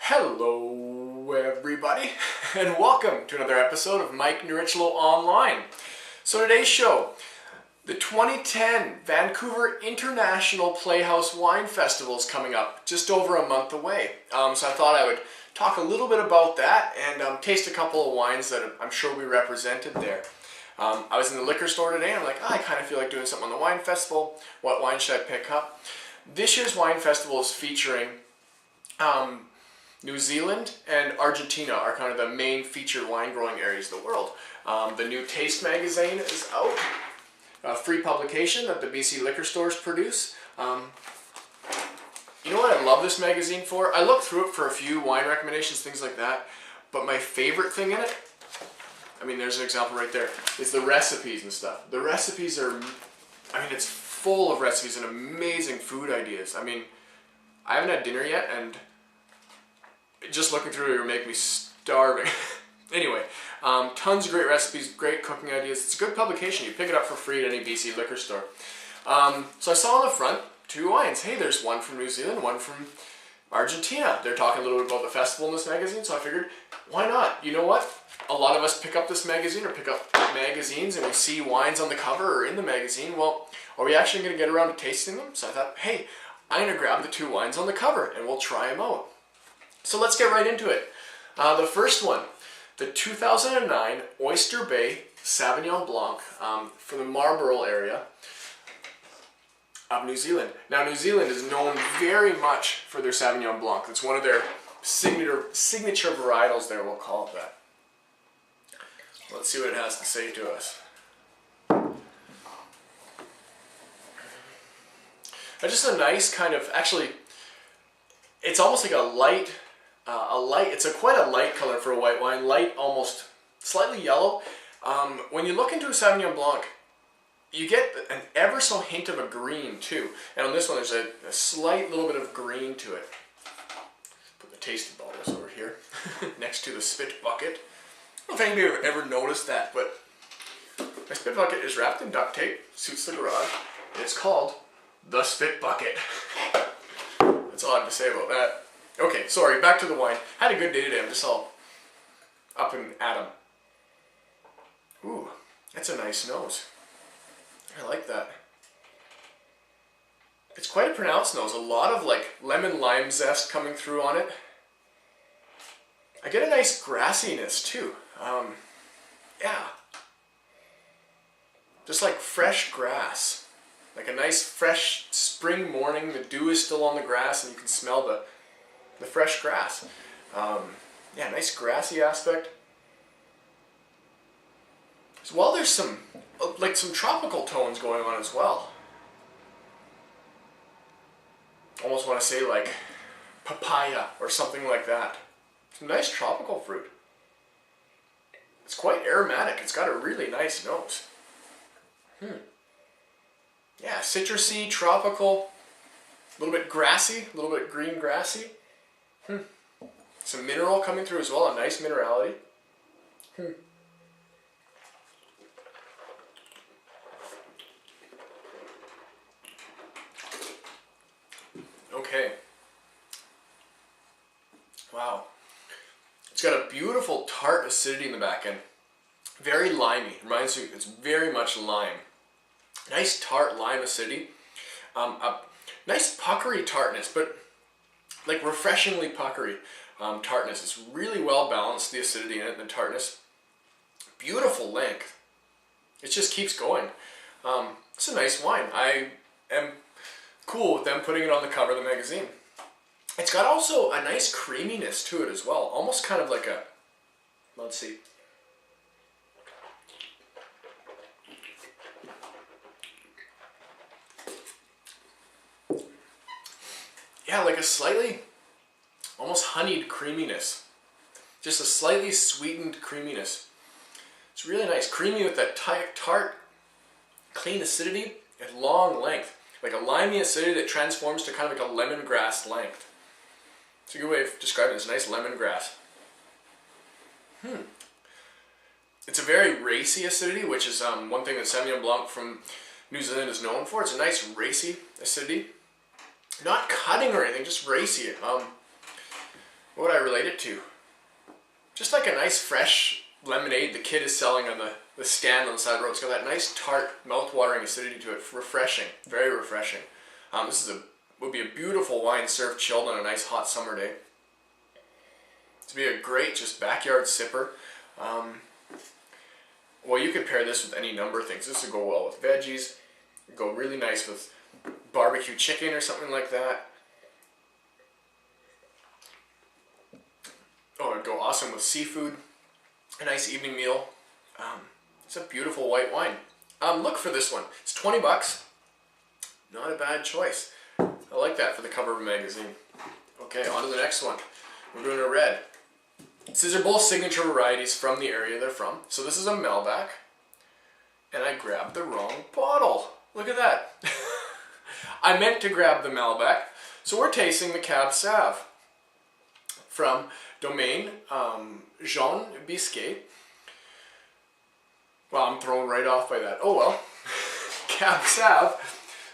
Hello everybody, and welcome to another episode of Nierychlo Online. So today's show, the 2010 Vancouver International Playhouse Wine Festival is coming up, just over a month away. So I thought I would talk a little bit about that and taste a couple of wines that I'm sure will be represented there. I was in the liquor store today and I'm like, I kind of feel like doing something on the wine festival. What wine should I pick up? This year's wine festival is featuring New Zealand and Argentina are kind of the main featured wine growing areas of the world. The new Taste magazine is out, a free publication that the BC liquor stores produce. You know what I love this magazine for? I looked through it for a few wine recommendations, things like that, but my favorite thing in it, I mean there's an example right there, is the recipes and stuff. The recipes are, it's full of recipes and amazing food ideas. I haven't had dinner yet and just looking through it will make me starving. Anyway, tons of great recipes, great cooking ideas. It's a good publication. You pick it up for free at any BC liquor store. So I saw on the front two wines. Hey, there's one from New Zealand, one from Argentina. They're talking a little bit about the festival in this magazine, so I figured, why not? You know what? A lot of us pick up this magazine or pick up magazines and we see wines on the cover or in the magazine. Well, are we actually going to get around to tasting them? So I thought, hey, I'm going to grab the two wines on the cover and we'll try them out. So let's get right into it. The first one, the 2009 Oyster Bay Sauvignon Blanc from the Marlborough area of New Zealand. Now New Zealand is known very much for their Sauvignon Blanc. It's one of their signature varietals there, we'll call it that. Let's see what it has to say to us. Just a nice kind of, actually, it's almost like it's quite a light color for a white wine, light, almost slightly yellow. When you look into a Sauvignon Blanc, you get an ever so hint of a green too. And on this one, there's a slight little bit of green to it. Put the tasting bottles over here, next to the spit bucket. I don't know if anybody ever noticed that, but my spit bucket is wrapped in duct tape, suits the garage, and it's called the Spit Bucket. That's all I have to say about that. Okay, sorry, back to the wine. Had a good day today, I'm just all up and at 'em. Ooh, that's a nice nose. I like that. It's quite a pronounced nose, a lot of like lemon lime zest coming through on it. I get a nice grassiness too. Yeah. Just like fresh grass. Like a nice fresh spring morning, the dew is still on the grass and you can smell the fresh grass. Yeah, nice grassy aspect. As well, there's some tropical tones going on as well. Almost want to say like papaya or something like that. Some nice tropical fruit. It's quite aromatic. It's got a really nice nose. Yeah, citrusy, tropical, a little bit grassy, a little bit green grassy. Some mineral coming through as well, a nice minerality. Okay. Wow. It's got a beautiful tart acidity in the back end. Very limey. Reminds you, it's very much lime. Nice tart lime acidity. A nice puckery tartness, but like refreshingly puckery tartness. It's really well balanced, the acidity in it and the tartness. Beautiful length. It just keeps going. It's a nice wine. I am cool with them putting it on the cover of the magazine. It's got also a nice creaminess to it as well. Almost kind of like a, let's see. Yeah, like a slightly, almost honeyed creaminess. Just a slightly sweetened creaminess. It's really nice. Creamy with that tart, clean acidity and long length. Like a limey acidity that transforms to kind of like a lemongrass length. It's a good way of describing it. It's a nice lemongrass. It's a very racy acidity, which is one thing that Sauvignon Blanc from New Zealand is known for. It's a nice racy acidity. Not cutting or anything, just racy. What would I relate it to? Just like a nice fresh lemonade the kid is selling on the stand on the side of the road. It's got that nice tart, mouth-watering acidity to it. Refreshing, very refreshing. This would be a beautiful wine served chilled on a nice hot summer day. To be a great just backyard sipper. Well, you could pair this with any number of things. This would go well with veggies. It'd go really nice with barbecue chicken or something like that. Oh, it'd go awesome with seafood. A nice evening meal. It's a beautiful white wine. Look for this one. It's 20 bucks. Not a bad choice. I like that for the cover of a magazine. Okay, on to the next one. We're doing a red. These are both signature varieties from the area they're from. So this is a Malbec. And I grabbed the wrong bottle. Look at that. I meant to grab the Malbec. So we're tasting the Cab Sauv from Domaine Jean Bisquet. Well, I'm thrown right off by that. Oh well. Cab Sauv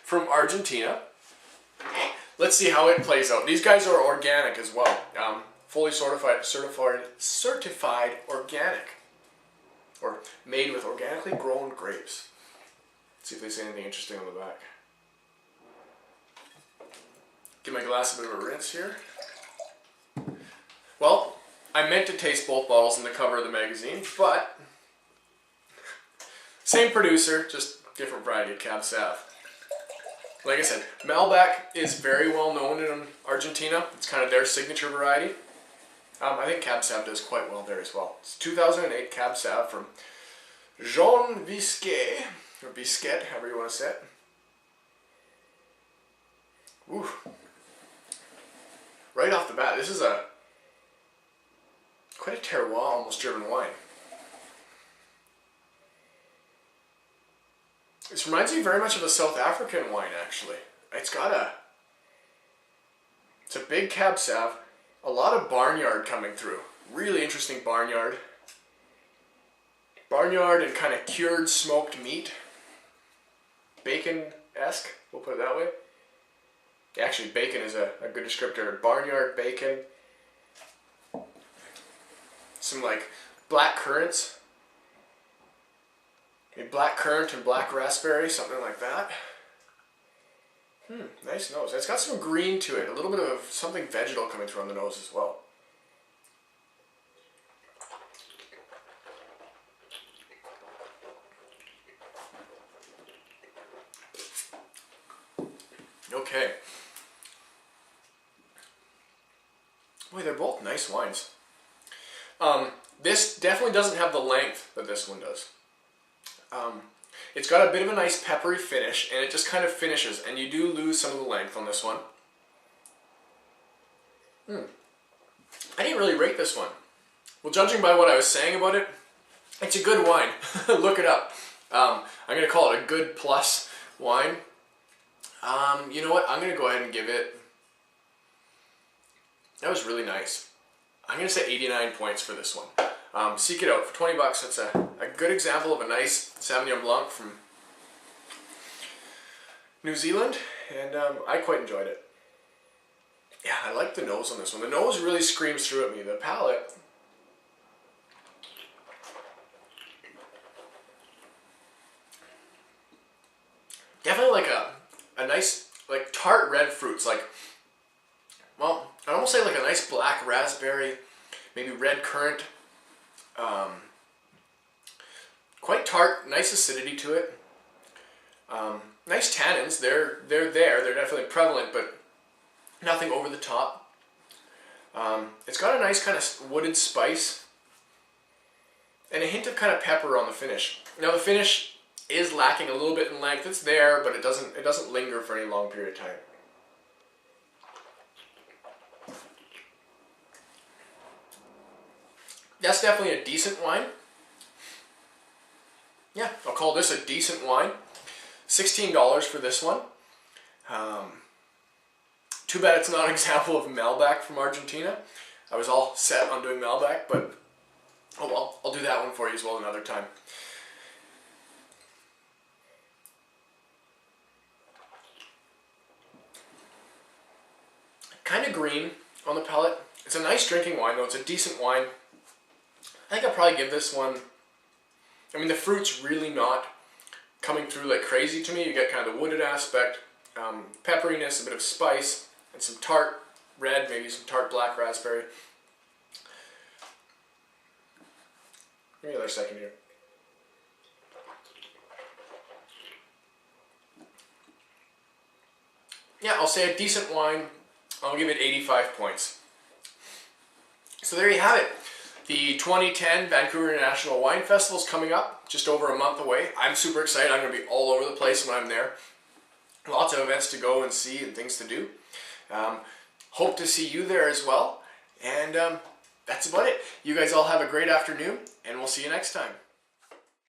from Argentina. Let's see how it plays out. These guys are organic as well. Fully certified organic. Or made with organically grown grapes. Let's see if they say anything interesting on the back. Give my glass a bit of a rinse here. Well, I meant to taste both bottles in the cover of the magazine, but same producer, just different variety of Cab Sauv. Like I said, Malbec is very well known in Argentina. It's kind of their signature variety. I think Cab Sauv does quite well there as well. It's 2008 Cab Sauv from Jean Bisquet, or Bisquet, however you want to say it. Ooh. Right off the bat, this is quite a terroir, almost driven wine. This reminds me very much of a South African wine, actually. It's a big Cab Sauv, a lot of barnyard coming through. Really interesting barnyard. Barnyard and kind of cured smoked meat. Bacon-esque, we'll put it that way. Actually, bacon is a good descriptor. Barnyard bacon. Some like black currants. Maybe black currant and black raspberry, something like that. Nice nose. It's got some green to it. A little bit of something vegetal coming through on the nose as well. Okay. Boy, they're both nice wines. This definitely doesn't have the length that this one does. It's got a bit of a nice peppery finish, and it just kind of finishes, and you do lose some of the length on this one. I didn't really rate this one. Well, judging by what I was saying about it, it's a good wine. Look it up. I'm going to call it a good plus wine. You know what? I'm going to go ahead and give it... That was really nice. I'm going to say 89 points for this one. Seek it out for 20 bucks. That's a good example of a nice Sauvignon Blanc from New Zealand, and I quite enjoyed it. Yeah, I like the nose on this one. The nose really screams through at me. The palate... Definitely like a nice, like tart red fruits, like, well, I'd almost say like a nice black raspberry, maybe red currant. Quite tart, nice acidity to it. Nice tannins, they're definitely prevalent, but nothing over the top. It's got a nice kind of wooded spice and a hint of kind of pepper on the finish. Now the finish is lacking a little bit in length. It's there, but it doesn't linger for any long period of time. That's definitely a decent wine. Yeah, I'll call this a decent wine. $16 for this one. Too bad it's not an example of Malbec from Argentina. I was all set on doing Malbec, but oh well, I'll do that one for you as well another time. Kind of green, on the palate. It's a nice drinking wine though. It's a decent wine. I think I'll probably give this one, I mean the fruit's really not coming through like crazy to me. You get kind of the wooded aspect, pepperiness, a bit of spice, and some tart red, maybe some tart black raspberry. Give me another second here. Yeah, I'll say a decent wine. I'll give it 85 points. So there you have it. The 2010 Vancouver International Wine Festival is coming up, just over a month away. I'm super excited. I'm going to be all over the place when I'm there. Lots of events to go and see and things to do. Hope to see you there as well. And that's about it. You guys all have a great afternoon, and we'll see you next time.